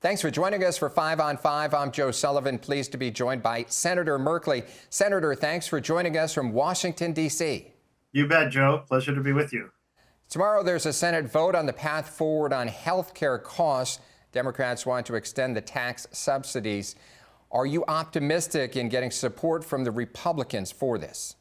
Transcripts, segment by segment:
Thanks for joining us for 5 on 5. I'm Joe Sullivan, pleased to be joined by Senator Merkley. Senator, thanks for joining us from Washington, D.C. You bet, Joe. Pleasure to be with you. Tomorrow, there's a Senate vote on the path forward on health care costs. Democrats want to extend the tax subsidies. Are you optimistic in getting support from the Republicans for this?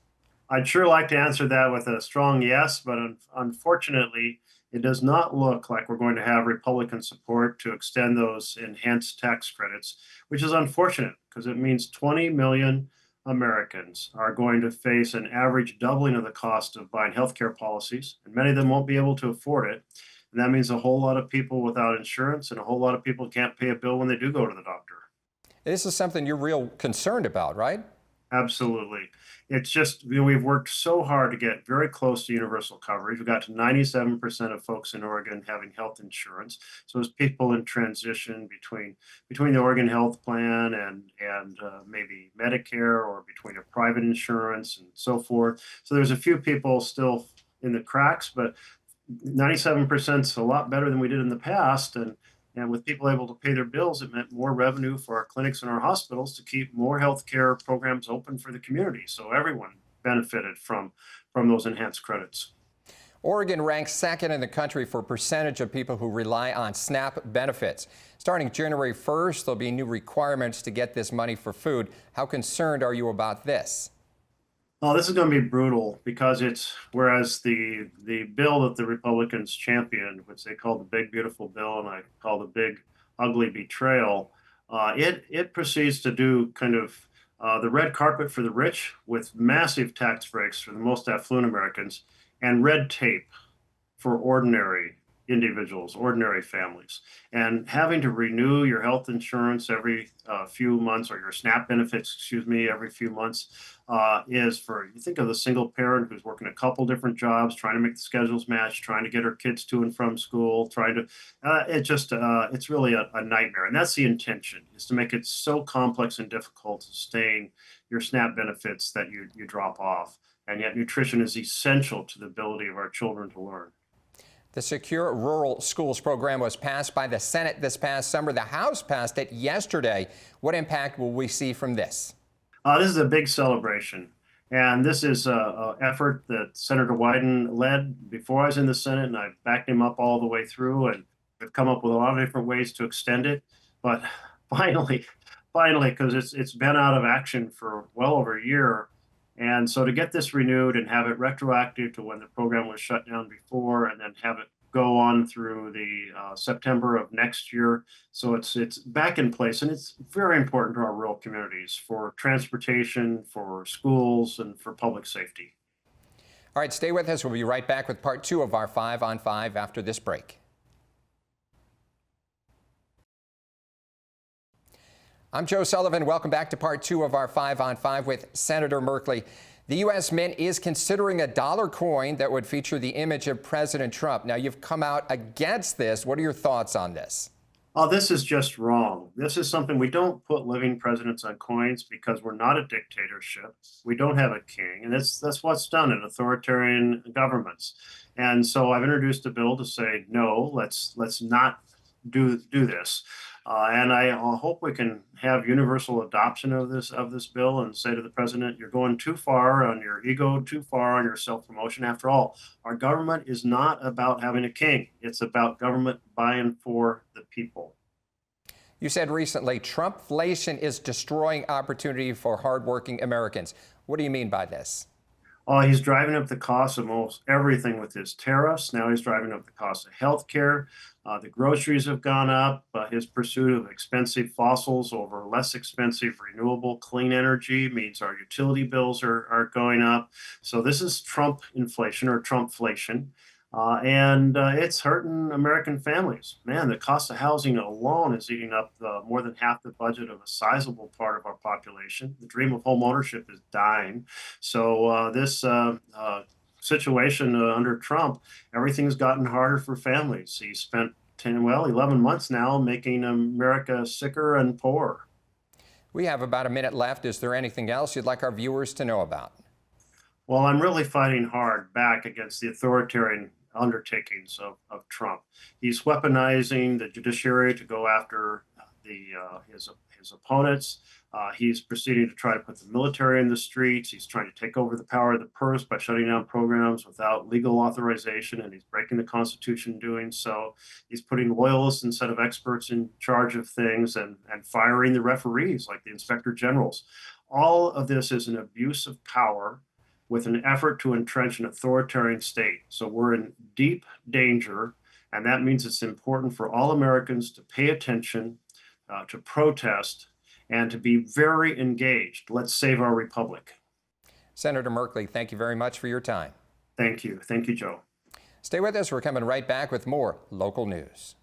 I'd sure like to answer that with a strong yes, but unfortunately, it does not look like we're going to have Republican support to extend those enhanced tax credits, which is unfortunate because it means 20 million Americans are going to face an average doubling of the cost of buying healthcare policies, and many of them won't be able to afford it. And that means a whole lot of people without insurance and a whole lot of people can't pay a bill when they do go to the doctor. This is something you're real concerned about, right? Absolutely. It's just, we've worked so hard to get very close to universal coverage. We got to 97% of folks in Oregon having health insurance. So as people in transition between the Oregon Health Plan and maybe Medicare, or between a private insurance and so forth. So there's a few people still in the cracks, but 97% is a lot better than we did in the past. And with people able to pay their bills, it meant more revenue for our clinics and our hospitals to keep more healthcare programs open for the community. So everyone benefited from those enhanced credits. Oregon ranks second in the country for percentage of people who rely on SNAP benefits. Starting January 1st, there'll be new requirements to get this money for food. How concerned are you about this? Oh, this is going to be brutal because whereas the bill that the Republicans championed, which they called the Big Beautiful Bill, and I call the Big Ugly Betrayal, it proceeds to do kind of the red carpet for the rich with massive tax breaks for the most affluent Americans and red tape for ordinary individuals, ordinary families. And having to renew your health insurance every few months, or your SNAP benefits, excuse me, every few months, is for, you think of the single parent who's working a couple different jobs, trying to make the schedules match, trying to get her kids to and from school, trying to, it's really a nightmare. And that's the intention, is to make it so complex and difficult to sustain your SNAP benefits that you drop off. And yet nutrition is essential to the ability of our children to learn. The Secure Rural Schools program was passed by the Senate this past summer. The House passed it yesterday. What impact will we see from this? This is a big celebration. And this is an effort that Senator Wyden led before I was in the Senate, and I backed him up all the way through, and we've come up with a lot of different ways to extend it. But finally, because it's been out of action for well over a year, and so to get this renewed and have it retroactive to when the program was shut down before, and then have it go on through the September of next year. So it's back in place, and it's very important to our rural communities for transportation, for schools, and for public safety. All right, stay with us. We'll be right back with part 2 of our 5 on 5 after this break. I'm Joe Sullivan. Welcome back to part 2 of our 5 on 5 with Senator Merkley. The U.S. Mint is considering a dollar coin that would feature the image of President Trump. Now, you've come out against this. What are your thoughts on this? Oh, this is just wrong. This is something, we don't put living presidents on coins because we're not a dictatorship. We don't have a king, and that's what's done in authoritarian governments. And so I've introduced a bill to say, no, let's not do this. And I hope we can have universal adoption of this bill and say to the president, you're going too far on your ego, too far on your self-promotion. After all, our government is not about having a king. It's about government by and for the people. You said recently Trumpflation is destroying opportunity for hardworking Americans. What do you mean by this? Oh, he's driving up the cost of most everything with his tariffs. Now he's driving up the cost of health care. The groceries have gone up. His pursuit of expensive fossils over less expensive renewable clean energy means our utility bills are going up. So this is Trump inflation, or Trumpflation. And it's hurting American families. Man, the cost of housing alone is eating up more than half the budget of a sizable part of our population. The dream of home ownership is dying. So this situation under Trump, everything's gotten harder for families. He spent 11 months now making America sicker and poorer. We have about a minute left. Is there anything else you'd like our viewers to know about? Well, I'm really fighting hard back against the authoritarian undertakings of Trump. He's weaponizing the judiciary to go after his opponents. He's proceeding to try to put the military in the streets. He's trying to take over the power of the purse by shutting down programs without legal authorization, and he's breaking the Constitution doing so. He's putting loyalists instead of experts in charge of things, and firing the referees like the inspector generals. All of this is an abuse of power with an effort to entrench an authoritarian state. So we're in deep danger, and that means it's important for all Americans to pay attention, to protest, and to be very engaged. Let's save our republic. Senator Merkley, thank you very much for your time. Thank you. Thank you, Joe. Stay with us. We're coming right back with more local news.